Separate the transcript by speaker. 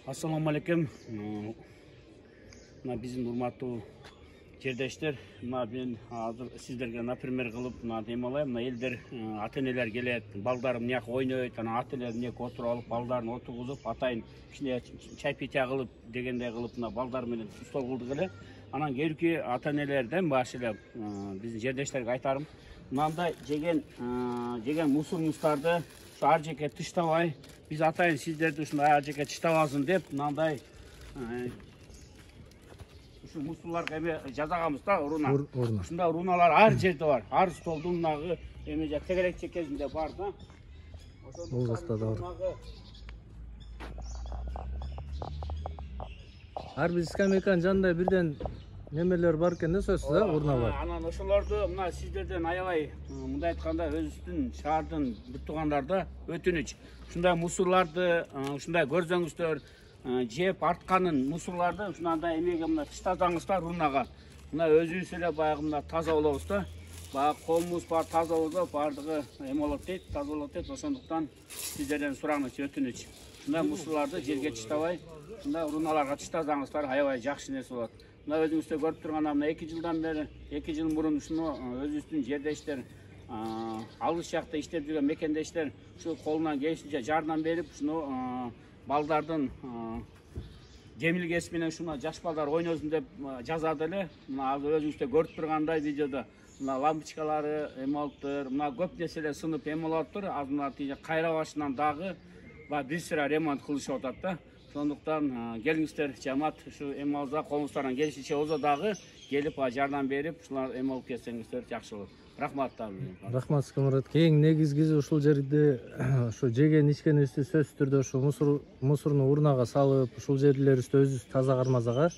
Speaker 1: Assalamu alaikum. Bizim урматтуу жердештер, мен азыр сиздерге например кылып дем алайм. Элдер ата-энелер келет, балдарым мыяк ойнойт, ата-энелер мыяк отуруп алып, балдарын отургузуп, атайын кичине чай петя кылып дегендей кылып балдар менен стол кылдык эле. Анан кээинки ата-энелерден баш эле биздин жердештерге айтарым, мындай жеген мусорубуздарды ар жеке тыштабай, biz atayın sizlerdi ушундай ар жеке тыштабасын деп, мындай şu musullar gibi жазагамыз да уруна. Ушундай уруналар ар жерде бар. Ар столдун мынагы эме тегерек чекесинде бар да.
Speaker 2: Бул жакта да бар. Ар бир скамейканын жанында бирден немелер бар экен да сөзсүз, уруналар.
Speaker 1: Анан ошолорду мына сиздерден аябай мындай айтканда өзүбүздүн шаардын бүт туугандарда өтүнүч. Ушундай мусурларды, ушундай көрсөңүздөр, жеп артканын мусурларды ушундай эмеге мына тыштасаңыздар урунага. Мына өзүбүз эле баягы мына таза болобуз да. Баягы колубуз бар таза болсо бардыгы эме болот дейт, таза болот дейт. Ошондуктан сиздерден сураныч, өтүнүч. Ушундай мусурларды жерге тыштабай, ушундай уруналарга тыштасаңыздар аябай жакшы нерсе болот. Мына өзүңүздөр көрүп турган мына 2 жылдан бери, 2 жыл мурун ушуну өзүбүздүн жердештер, алыс жакта иштеп жүргөн мекендештер ушу колунан келишинче жардам берип, ушуну балдардын жемилгеси менен ушуна жаш балдар ойносун деп жазады эле. Мына азыр өзүңүздөр көрүп тургандай видеодо мына лампочкалары эме болуптур, мына көп нерселер сынып эме болуптур. Азыр мына кайра башынан дагы бир сыра ремонт кылышып атат да. Сондуктан келиңиздер жамаат ушу эме болсо колуңуздардан келишинче болсо дагы келип жардам берип ушулар эме болуп кетсеңиздер жакшы болот. Рахмат дагы.
Speaker 2: Рахмат Скамырат. Эң негизгиси ушул жерде ошо жеген ичкенибизди сөзсүз түрдө ошо мусорну урнага салып, ушул жерлерибизди өзүбүз таза кармасак,